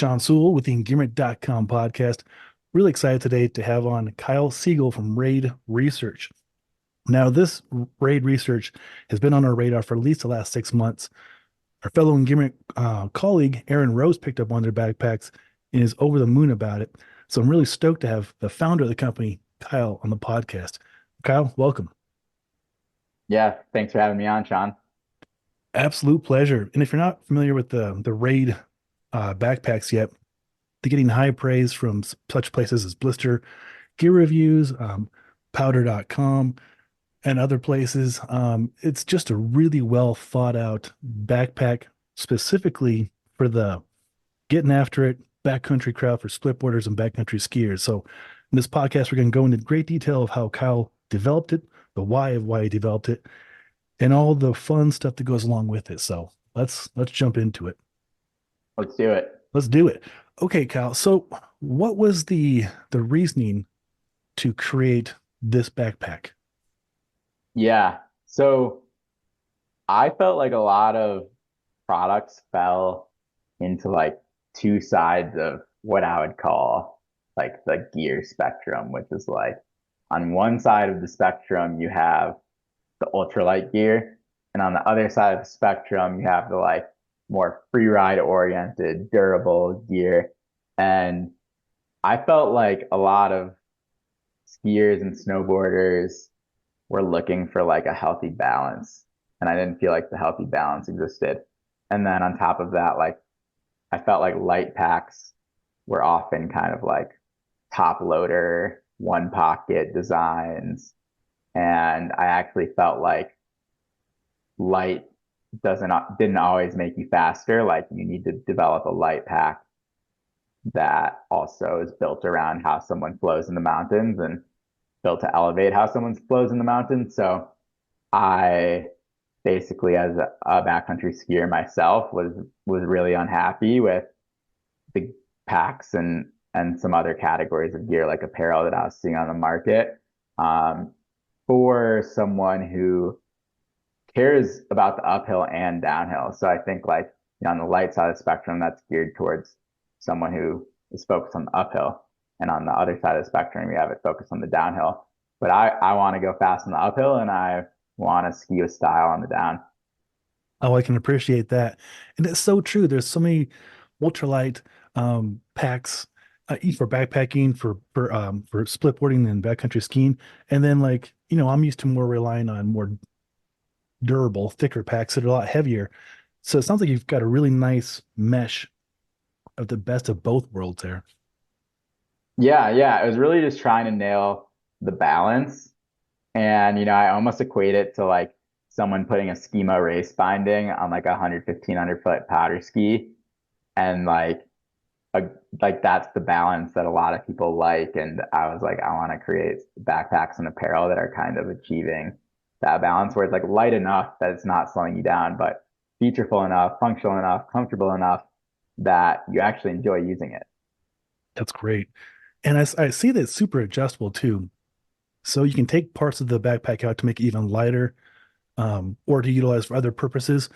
Sean Sewell with the Engearment.com podcast. Really excited today to have on Kyle Siegel from Raide Research. Now, this Raide Research has been on our radar for at least the last 6 months. Our fellow Engearment colleague, Aaron Rose, picked up one of their backpacks and is over the moon about it. So I'm really stoked to have the founder of the company, Kyle, on the podcast. Kyle, welcome. Yeah, thanks for having me on, Sean. Absolute pleasure. And if you're not familiar with the Raide backpacks yet, they're getting high praise from such places as Blister, Gear Reviews, Powder.com, and other places. It's just a really well thought out backpack specifically for the getting after it backcountry crowd for split boarders and backcountry skiers. So in this podcast, we're going to go into great detail of how Kyle developed it, the why of why he developed it, and all the fun stuff that goes along with it. So let's jump into it. Let's do it. Let's do it. Okay, Kyle. So what was the reasoning to create this backpack? Yeah. So I felt like a lot of products fell into like two sides of what I would call like the gear spectrum, which is like on one side of the spectrum, you have the ultralight gear, and on the other side of the spectrum, you have the like more free ride oriented, durable gear. And I felt like a lot of skiers and snowboarders were looking for like a healthy balance. And I didn't feel like the healthy balance existed. And then on top of that, like I felt like light packs were often kind of like top loader, one pocket designs. And I actually felt like light didn't always make you faster. Like you need to develop a light pack that also is built around how someone flows in the mountains and built to elevate how someone flows in the mountains. So I basically, as a backcountry skier myself, was really unhappy with the packs and some other categories of gear like apparel that I was seeing on the market. Um, for someone who cares about the uphill and downhill. So I think like on the light side of the spectrum, that's geared towards someone who is focused on the uphill. And on the other side of the spectrum, we have it focused on the downhill. But I want to go fast on the uphill and I want to ski with style on the down. Oh, I can appreciate that. And it's so true. There's so many ultralight packs for backpacking, for split boarding and backcountry skiing. And then I'm used to more relying on more durable, thicker packs that are a lot heavier. So it sounds like you've got a really nice mesh of the best of both worlds there. Yeah, yeah. It was really just trying to nail the balance. And, I almost equate it to like someone putting a schema race binding on like a 100, 1,500 foot powder ski. And a, like that's the balance that a lot of people like. And I was like, I want to create backpacks and apparel that are kind of achieving that balance where it's like light enough that it's not slowing you down, but featureful enough, functional enough, comfortable enough that you actually enjoy using it. That's great. And I see that it's super adjustable too. So you can take parts of the backpack out to make it even lighter, or to utilize for other purposes.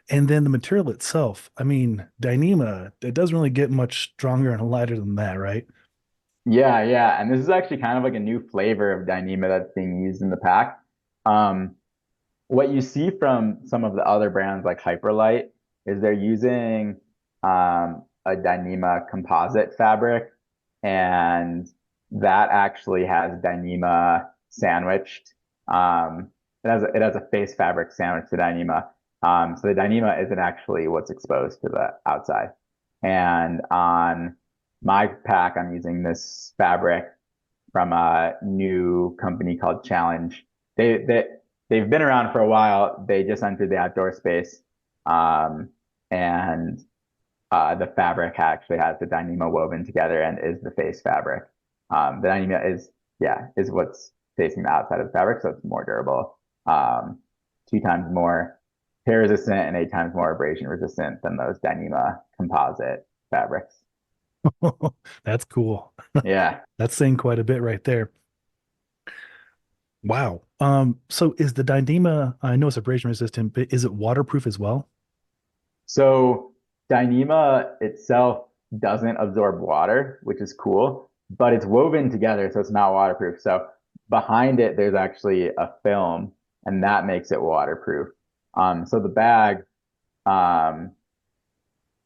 And then the material itself, I mean, Dynema, it doesn't really get much stronger and lighter than that, right? Yeah, yeah. And this is actually kind of like a new flavor of Dynema that's being used in the pack. Um, what you see from some of the other brands like Hyperlight is they're using a Dynema composite fabric, and that actually has Dynema sandwiched. It has a face fabric sandwiched to Dynema. So the Dynema isn't actually what's exposed to the outside. And on my pack, I'm using this fabric from a new company called Challenge. They've been around for a while. They just entered the outdoor space, and the fabric actually has the Dyneema woven together and is the face fabric. The Dyneema is what's facing the outside of the fabric, so it's more durable, 2 times more tear resistant and 8 times more abrasion resistant than those Dyneema composite fabrics. That's cool. Yeah. That's saying quite a bit right there. Wow. So is the Dyneema, I know it's abrasion resistant, but is it waterproof as well? So Dyneema itself doesn't absorb water, which is cool, but it's woven together, so it's not waterproof. So behind it, there's actually a film, and that makes it waterproof. So the bag um,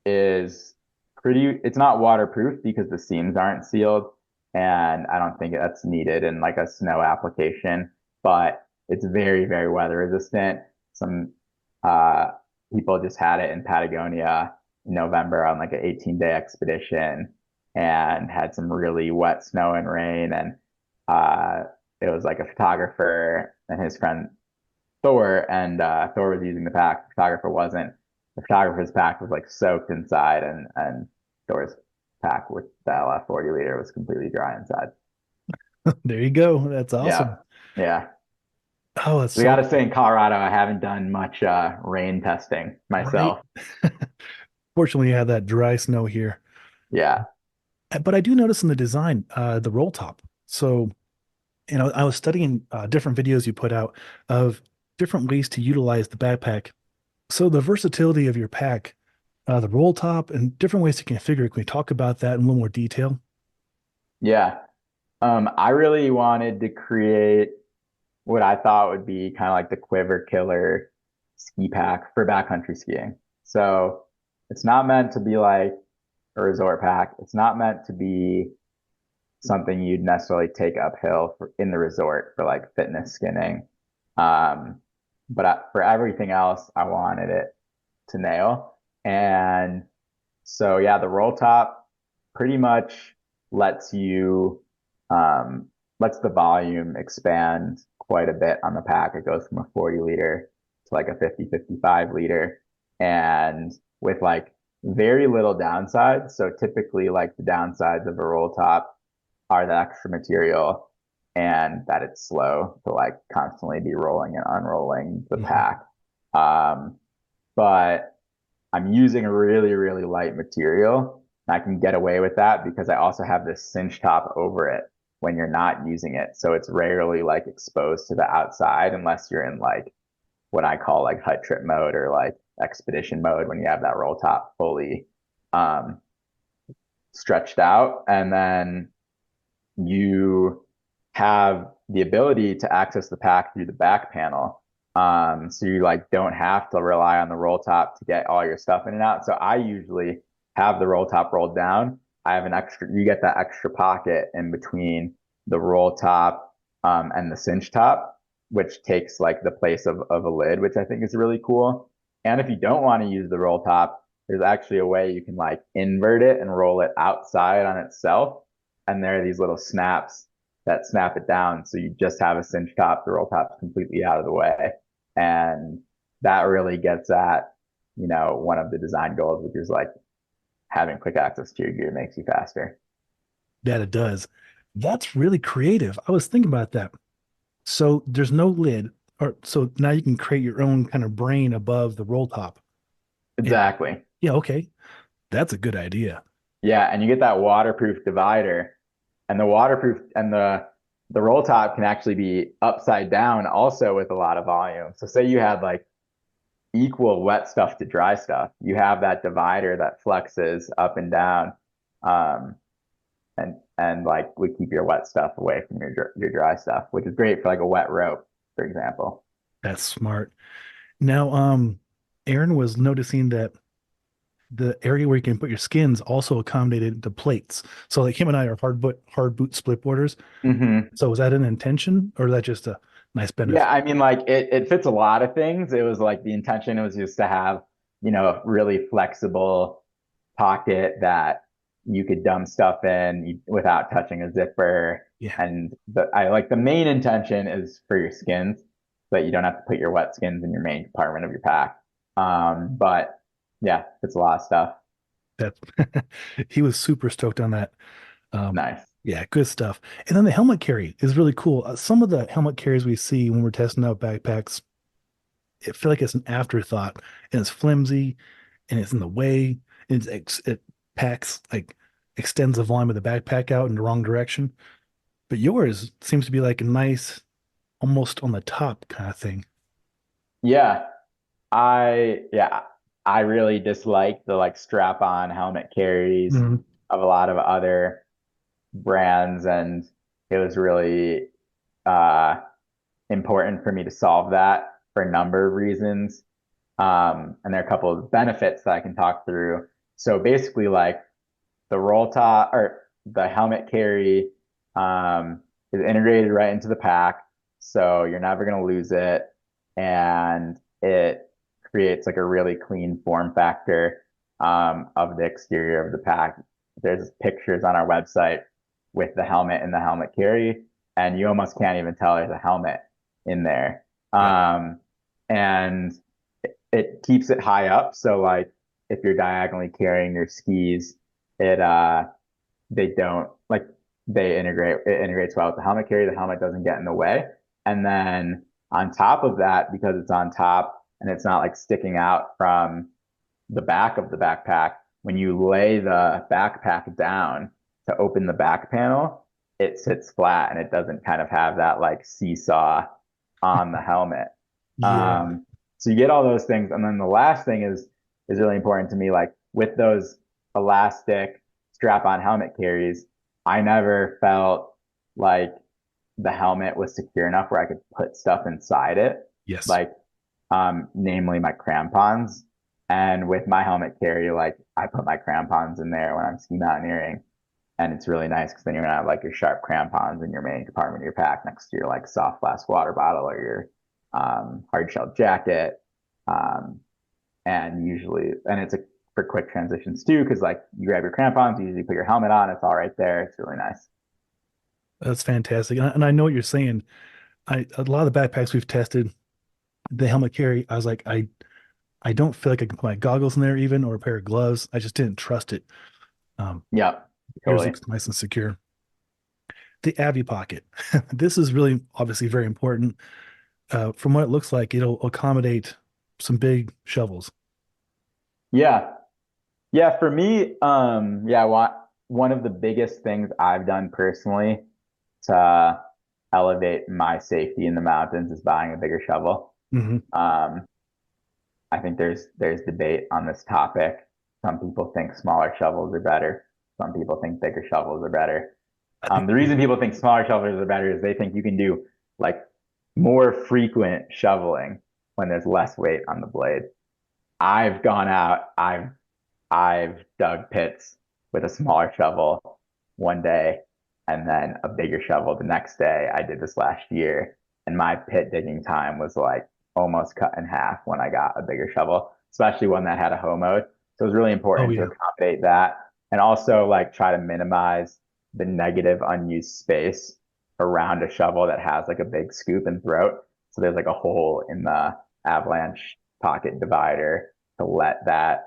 is it's not waterproof because the seams aren't sealed, and I don't think that's needed in like a snow application, but it's very, very weather resistant. Some uh, people just had it in Patagonia in November on like an 18-day expedition and had some really wet snow and rain. And uh, it was like a photographer and his friend Thor, and Thor was using the pack. The photographer wasn't. The photographer's pack was like soaked inside, and Thor's pack with the LF 40 liter was completely dry inside. There you go. That's Yeah, awesome. yeah. Oh, that's We so got to say in Colorado, I haven't done much rain testing right. myself. Fortunately, you have that dry snow here. Yeah, But I do notice in the design, the roll top. So, I was studying different videos you put out of different ways to utilize the backpack. So the versatility of your pack, the roll top, and different ways to configure it. Can we talk about that in a little more detail? yeah. I really wanted to create what I thought would be kind of like the quiver killer ski pack for backcountry skiing. So it's not meant to be like a resort pack. It's not meant to be something you'd necessarily take uphill in the resort for like fitness skinning. Um, but for everything else, I wanted it to nail. And so, yeah, the roll top pretty much lets you, um, lets the volume expand quite a bit on the pack. It goes from a 40 liter to like a 50, 55 liter. And with like very little downsides. So typically like the downsides of a roll top are the extra material and that it's slow to like constantly be rolling and unrolling the Mhm. pack. Um, but I'm using a really, really light material. And I can get away with that because I also have this cinch top over it when you're not using it. So it's rarely like exposed to the outside unless you're in like what I call like hut trip mode or like expedition mode when you have that roll top fully um, stretched out. And then you have the ability to access the pack through the back panel. So you like don't have to rely on the roll top to get all your stuff in and out. So I usually have the roll top rolled down. I have an extra, you get that extra pocket in between the roll top and the cinch top, which takes like the place of a lid, which I think is really cool. And if you don't want to use the roll top, there's actually a way you can like invert it and roll it outside on itself. And there are these little snaps that snap it down. So you just have a cinch top, the roll top's completely out of the way. And that really gets at, one of the design goals, which is like having quick access to your gear makes you faster. That it does. That's really creative. I was thinking about that. So there's no lid, or so now you can create your own kind of brain above the roll top. And Exactly. yeah, okay, that's a good idea. Yeah, and you get that waterproof divider, and the waterproof and the roll top can actually be upside down also with a lot of volume. So say you had like equal wet stuff to dry stuff. You have that divider that flexes up and down, um, and like would keep your wet stuff away from your dry stuff, which is great for like a wet rope, for example. That's smart. Now, Aaron was noticing that the area where you can put your skins also accommodated the plates. So like him and I are hard boot split boarders. Hmm. So was that an intention or is that just a nice Yeah, benefit? I mean, like it fits a lot of things. It was like the intention was just to have, a really flexible pocket that you could dump stuff in without touching a zipper. Yeah, And I like the main intention is for your skins, so that you don't have to put your wet skins in your main compartment of your pack. But yeah, it's a lot of stuff. that he was super stoked on that. Um, Nice. yeah, good stuff. And then the helmet carry is really cool. Some of the helmet carries we see when we're testing out backpacks, it feel like it's an afterthought and it's flimsy and it's in the way. It packs like extends the volume of the backpack out in the wrong direction. But yours seems to be like a nice, almost on the top kind of thing. Yeah, yeah. I really dislike the like strap-on helmet carries Mhm. of a lot of other brands, and it was really uh, important for me to solve that for a number of reasons. And there are a couple of benefits that I can talk through. So basically, like the roll top or the helmet carry is integrated right into the pack, so you're never going to lose it, and it creates like a really clean form factor of the exterior of the pack. There's pictures on our website with the helmet and the helmet carry, and you almost can't even tell there's a helmet in there. Yeah. And it keeps it high up, so like if you're diagonally carrying your skis, it they don't like they integrate it integrates well with the helmet carry. The helmet doesn't get in the way. And then on top of that, because it's on top and it's not like sticking out from the back of the backpack, when you lay the backpack down to open the back panel, it sits flat and it doesn't kind of have that like seesaw on the helmet. Yeah. Um, so you get all those things. And then the last thing is really important to me, like with those elastic strap-on helmet carries, I never felt like the helmet was secure enough where I could put stuff inside it, Yes. like namely my crampons. And with my helmet carry, like I put my crampons in there when I'm ski mountaineering. And it's really nice because then you're gonna have like your sharp crampons in your main compartment of your pack next to your like soft flask water bottle or your hard shell jacket. Um, and usually, and it's a for quick transitions too, because like you grab your crampons, you usually put your helmet on, it's all right there. It's really nice. That's fantastic. And I know what you're saying. A lot of the backpacks we've tested, the helmet carry, I was like, I don't feel like I can put my goggles in there even or a pair of gloves. I just didn't trust it. Um, Yep, Yours totally. looks nice and secure. The Avi pocket. This is really obviously very important. From what it looks like, it'll accommodate some big shovels. Yeah. Yeah, for me, yeah, one of the biggest things I've done personally to elevate my safety in the mountains is buying a bigger shovel. Hmm. Um, I think there's debate on this topic. Some people think smaller shovels are better. Some people think bigger shovels are better. I think The reason people think smaller shovels are better is they think you can do like more frequent shoveling when there's less weight on the blade. I've gone out, I've dug pits with a smaller shovel one day and then a bigger shovel the next day. I did this last year, and my pit digging time was like almost cut in half when I got a bigger shovel, especially one that had a hoe mode. So it was really oh important to yeah. accommodate that and also like try to minimize the negative unused space around a shovel that has like a big scoop and throat. So there's like a hole in the avalanche pocket divider to let that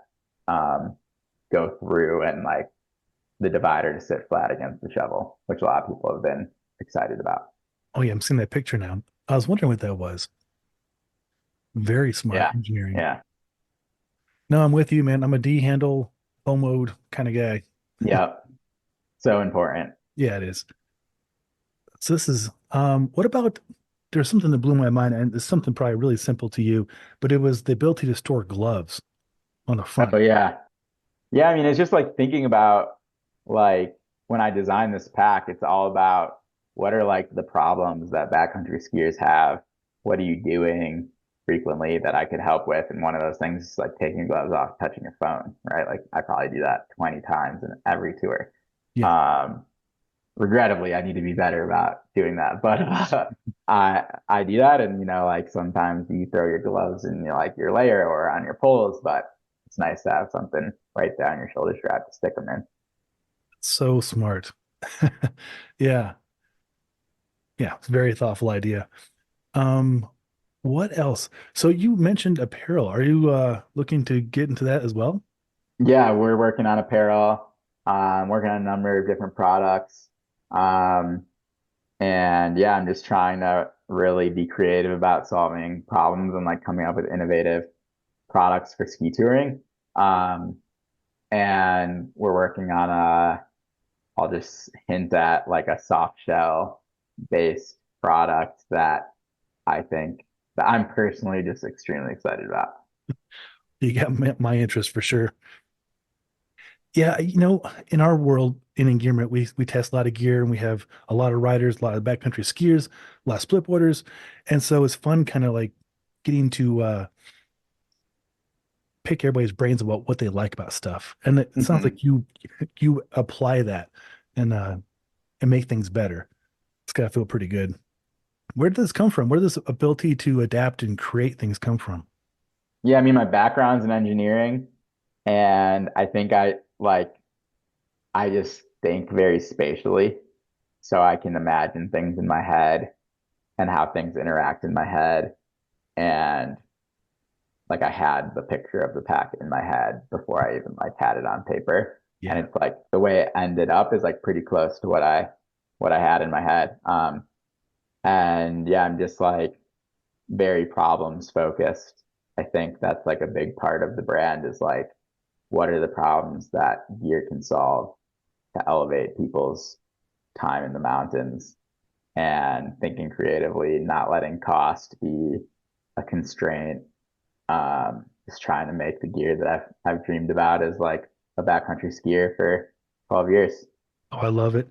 go through and like the divider to sit flat against the shovel, which a lot of people have been excited about. Oh yeah, I'm seeing that picture now. I was wondering what that was. Very smart Yeah. engineering. Yeah. No, I'm with you, man. I'm a D handle, O mode kind of guy. Yep. So important. Yeah, it is. So this is what about there's something that blew my mind, and it's something probably really simple to you, but it was the ability to store gloves on the front. Oh yeah. Yeah, I mean, it's just like thinking about like when I designed this pack, it's all about what are like the problems that backcountry skiers have? What are you doing frequently that I could help with? And one of those things is like taking gloves off, touching your phone, right? Like I probably do that 20 times in every tour. Yeah. Um, Regrettably, I need to be better about doing that. But I do that, and you know, like sometimes you throw your gloves in like your layer or on your poles, but it's nice to have something right down your shoulder strap to stick them in. So smart. Yeah. Yeah, it's a very thoughtful idea. Um, what else? So you mentioned apparel. Are you looking to get into that as well? Yeah, we're working on apparel, working on a number of different products. Um, and yeah, I'm just trying to really be creative about solving problems and like coming up with innovative products for ski touring. Um, and we're working on I'll just hint at like a soft shell based product that I think that I'm personally just extremely excited about. You got my interest for sure. Yeah, in our world in Engearment, we test a lot of gear and we have a lot of riders, a lot of backcountry skiers, a lot of split boarders, and so it's fun kind of like getting to pick everybody's brains about what they like about stuff. And it sounds Mhm. like you apply that and make things better. It's gotta feel pretty good. Where did this come from? Where does this ability to adapt and create things come from? Yeah, I mean, my background's in engineering, and I think I just think very spatially. So I can imagine things in my head and how things interact in my head. And like I had the picture of the pack in my head before I even like had it on paper. And Yeah. it's like the way it ended up is like pretty close to what I had in my head. And yeah, I'm just like very problems focused. I think that's like a big part of the brand is like what are the problems that gear can solve to elevate people's time in the mountains and thinking creatively, not letting cost be a constraint. Just trying to make the gear that I've dreamed about as like a backcountry skier for 12 years. Oh, I love it.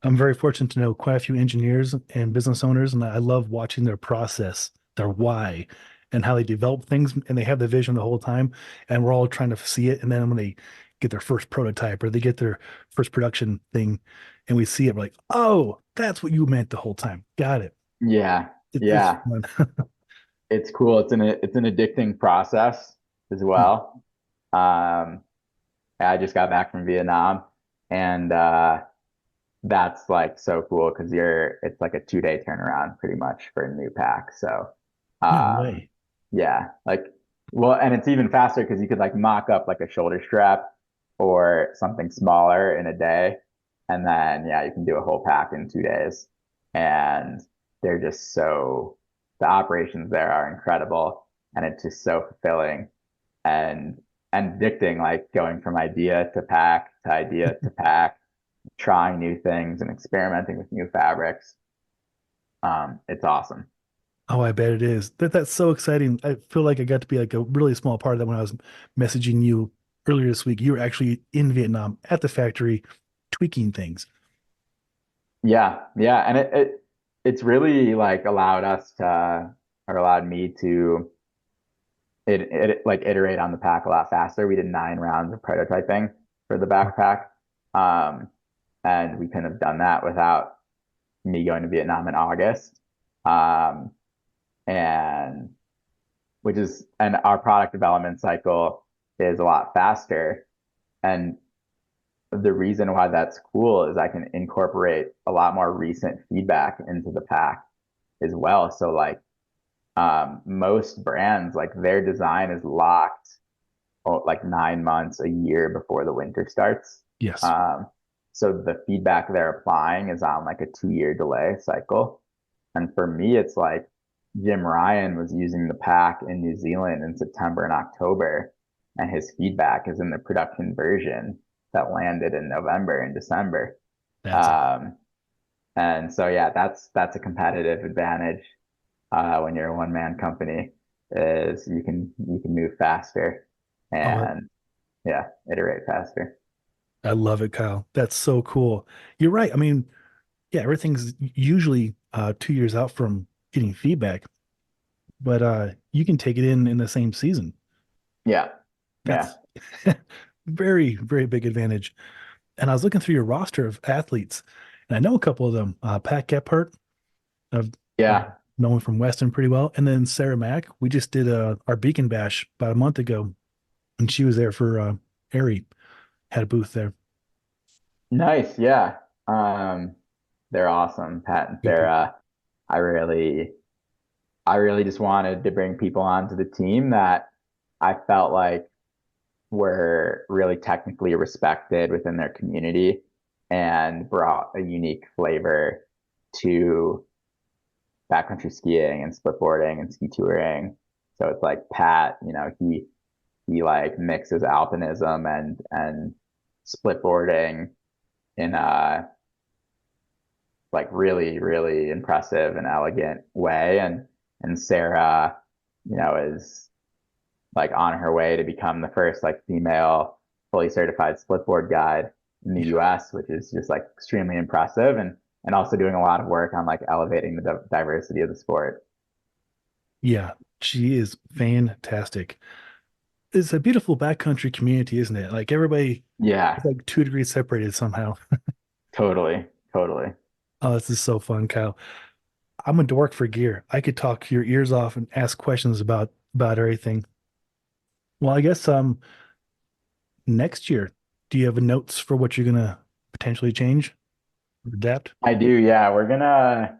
I'm very fortunate to know quite a few engineers and business owners, and I love watching their process, their why, and how they develop things. And they have the vision the whole time, and we're all trying to see it. And then when they get their first prototype or they get their first production thing, and we see it, we're like, "Oh, that's what you meant the whole time. Got it." Yeah, It's yeah, fun. it's cool. It's an addicting process as well. Um, I just got back from Vietnam, and that's like so cool because it's like a 2 day turnaround pretty much for a new pack. So, No um, way. yeah, like, well, and it's even faster because you could like mock up like a shoulder strap or something smaller in a day. And then, yeah, you can do a whole pack in 2 days. And they're just the operations there are incredible. And it's just so fulfilling and, and addicting, like going from idea to pack, trying new things and experimenting with new fabrics. It's awesome. Oh, I bet it is. That's so exciting. I feel like I got to be like a really small part of that when I was messaging you earlier this week. You were actually in Vietnam at the factory tweaking things. Yeah, yeah, and it's really like allowed us to or allowed me to like iterate on the pack a lot faster. We did 9 rounds of prototyping for the backpack, um, and we couldn't have done that without me going to Vietnam in August, um, and and our product development cycle is a lot faster, and the reason why that's cool is I can incorporate a lot more recent feedback into the pack as well. So like most brands, like their design is locked like 9 months, a year before the winter starts. Yes. Um, so the feedback they're applying is on like a 2 year delay cycle. And for me, it's like Jim Ryan was using the pack in New Zealand in September and October, and his feedback is in the production version that landed in November and December. That's it. Um, and so yeah, that's a competitive advantage when you're a one man company is you can move faster Oh, and yeah, iterate faster. I love it, Kyle. That's so cool. You're right. I mean, yeah, everything's usually 2 years out from getting feedback, but you can take it in the same season. Yeah, yeah, That's very, very big advantage. And I was looking through your roster of athletes, and I know a couple of them. Pat Gephardt, I've yeah. known from Weston pretty well, and then Sarah Mack. We just did our Beacon Bash about a month ago, and she was there for Airy, had a booth there. Nice. Yeah. They're awesome, Pat and Good people. Sarah. I really, I really just wanted to bring people onto the team that I felt like were really technically respected within their community and brought a unique flavor to backcountry skiing and split and ski touring. So it's like Pat, he like mixes alpinism and split in a like really, really impressive and elegant way. And Sarah, is like on her way to become the first like female fully certified splitboard guide in the Yeah. US, which is just like extremely impressive and also doing a lot of work on like elevating the diversity of the sport. Yeah, she is fantastic. It's a beautiful backcountry community, isn't it? Like everybody is Yeah, like 2 degrees separated somehow. totally, totally. Oh, this is so fun, Kyle. I'm a dork for gear. I could talk your ears off and ask questions about everything. Well, I guess next year, do you have notes for what you're gonna potentially change or adapt? I do, yeah. We're gonna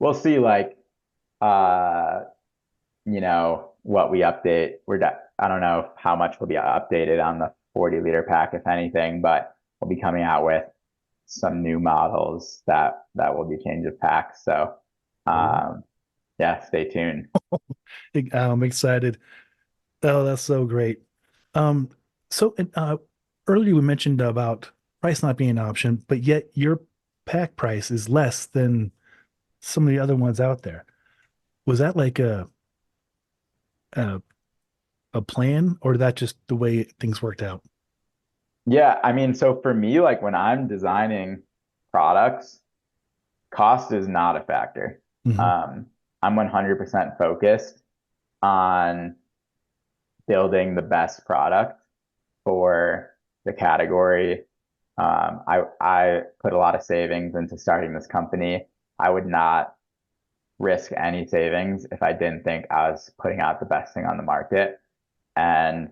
we'll see like uh what we update. I don't know how much will be updated on the 40-liter pack, if anything, but we'll be coming out with some new models that will be change of packs. So um yeah, stay tuned. I'm excited. Oh, that's so great. Um, so earlier we mentioned about price not being an option, but yet your pack price is less than some of the other ones out there. Was that like a a plan, or that just the way things worked out? Yeah, I mean, so for me, like when I'm designing products, cost is not a factor. Hmm. Um, I'm 100% focused on building the best product for the category. I put a lot of savings into starting this company. I would not risk any savings if I didn't think I was putting out the best thing on the market. And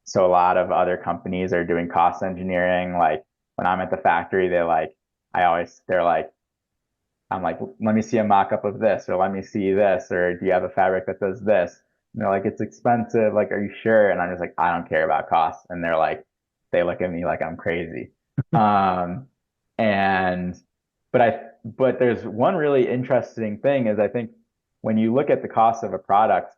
so a lot of other companies are doing cost engineering. Like when I'm at the factory, they're like, I'm like, let me see a mock-up of this, or let me see this, or do you have a fabric that does this? And they're like, it's expensive. Like, are you sure? And I'm just like, I don't care about costs. And they're like, they look at me like I'm crazy. Um, and but there's one really interesting thing is I think when you look at the cost of a product,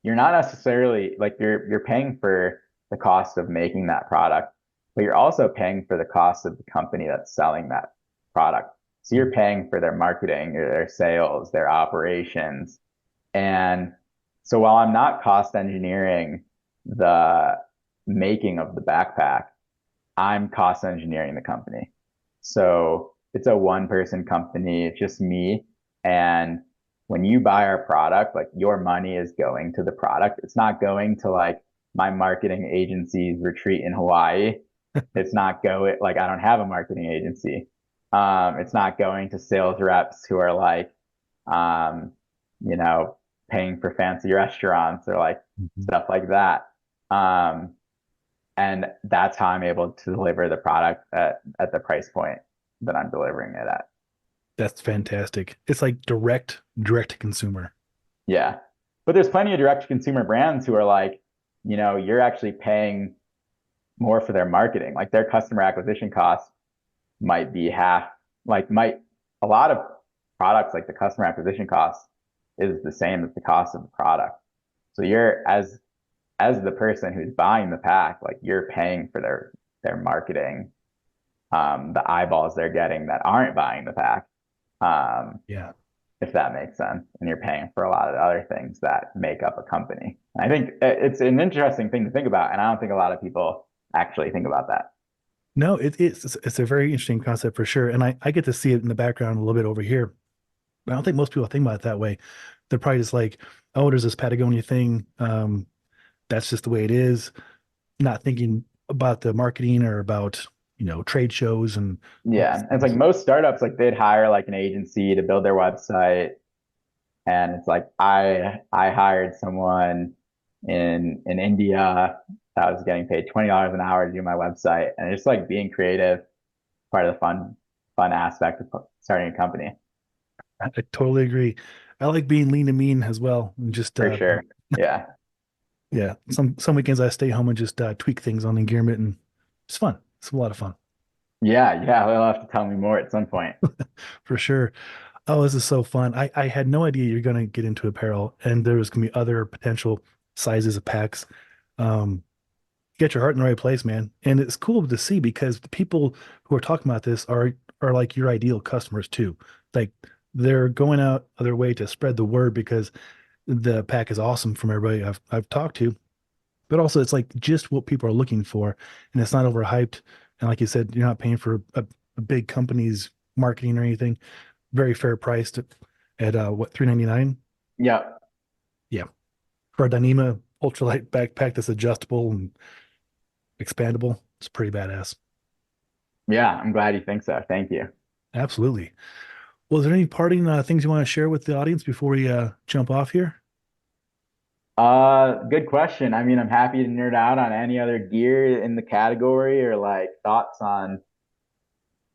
you're not necessarily like you're paying for the cost of making that product, but you're also paying for the cost of the company that's selling that product. So you're paying for their marketing, their sales, their operations. And so while I'm not cost engineering the making of the backpack, I'm cost engineering the company. So it's a one person company, it's just me. And when you buy our product, like your money is going to the product. It's not going to like my marketing agency's retreat in Hawaii. It's not going like I don't have a marketing agency. It's not going to sales reps who are like, um, you know, paying for fancy restaurants or like Mhm. stuff like that. Um, and that's how I'm able to deliver the product at the price point that I'm delivering it at. That's fantastic. It's like direct to consumer. Yeah. But there's plenty of direct to consumer brands who are like, you're actually paying more for their marketing. Like their customer acquisition costs might be half, like might a lot of products like the customer acquisition cost is the same as the cost of the product. So you're as the person who's buying the pack, like you're paying for their marketing, the eyeballs they're getting that aren't buying the pack, um, Yeah. if that makes sense. And you're paying for a lot of the other things that make up a company. And I think it's an interesting thing to think about, and I don't think a lot of people actually think about that. No, it's a very interesting concept for sure. And I get to see it in the background a little bit over here. But I don't think most people think about it that way. They're probably just like, oh, there's this Patagonia thing. That's just the way it is. Not thinking about the marketing or about, trade shows and all Yeah, these and it's like things. most startups, like they'd hire like an agency to build their website, and it's like I hired someone in India that was getting paid $20 an hour to do my website, and it's just like being creative, part of the fun aspect of starting a company I totally agree. I like being lean and mean as well. And just for sure. Yeah, yeah, some weekends I stay home and just tweak things on Engearment, and it's fun. It's a lot of fun yeah. They'll have to tell me more at some point for sure. Oh, this is so fun. I had no idea you're gonna get into apparel, and there was gonna be other potential sizes of packs. Um, get your heart in the right place, man. And it's cool to see because the people who are talking about this are like your ideal customers too. Like they're going out of their way to spread the word because the pack is awesome from everybody I've talked to, but also it's like just what people are looking for, and it's not overhyped. And like you said, you're not paying for a big company's marketing or anything. Very fair priced at what, 399. Yep. Yeah, for a Dynema ultralight backpack that's adjustable and expandable, it's pretty badass. Yeah, I'm glad you think so. Thank you. Absolutely. Well, is there any parting things you want to share with the audience before we jump off here? Good question. I mean, I'm happy to nerd out on any other gear in the category or like thoughts on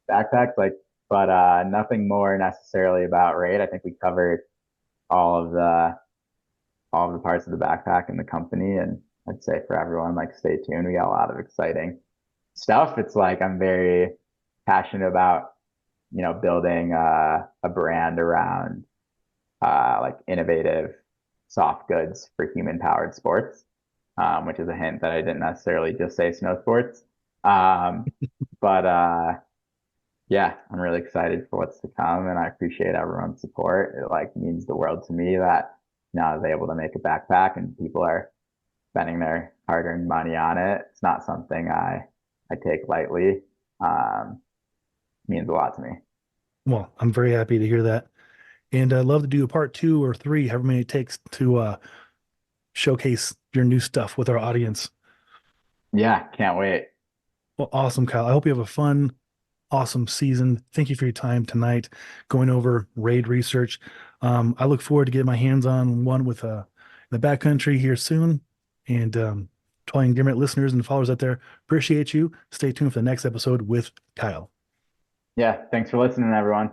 backpacks, like, but nothing more necessarily about Raid. I think we covered all of the all of the parts of the backpack and the company, and I'd say for everyone, like, stay tuned. We got a lot of exciting stuff. It's like I'm very passionate about, building a brand around like innovative soft goods for human powered sports, which is a hint that I didn't necessarily just say snow sports. Um, but yeah, I'm really excited for what's to come, and I appreciate everyone's support. It like means the world to me that now I was able to make a backpack and people are spending their hard-earned money on it. It's not something I take lightly. Um, Means a lot to me. Well, I'm very happy to hear that. And I'd love to do a part two or three, however many it takes to showcase your new stuff with our audience. Yeah, can't wait. Well, awesome, Kyle. I hope you have a fun, awesome season. Thank you for your time tonight going over Raide Research. I look forward to getting my hands on one with the backcountry here soon. And to all Engearment listeners and followers out there, appreciate you. Stay tuned for the next episode with Kyle. Yeah, thanks for listening, everyone.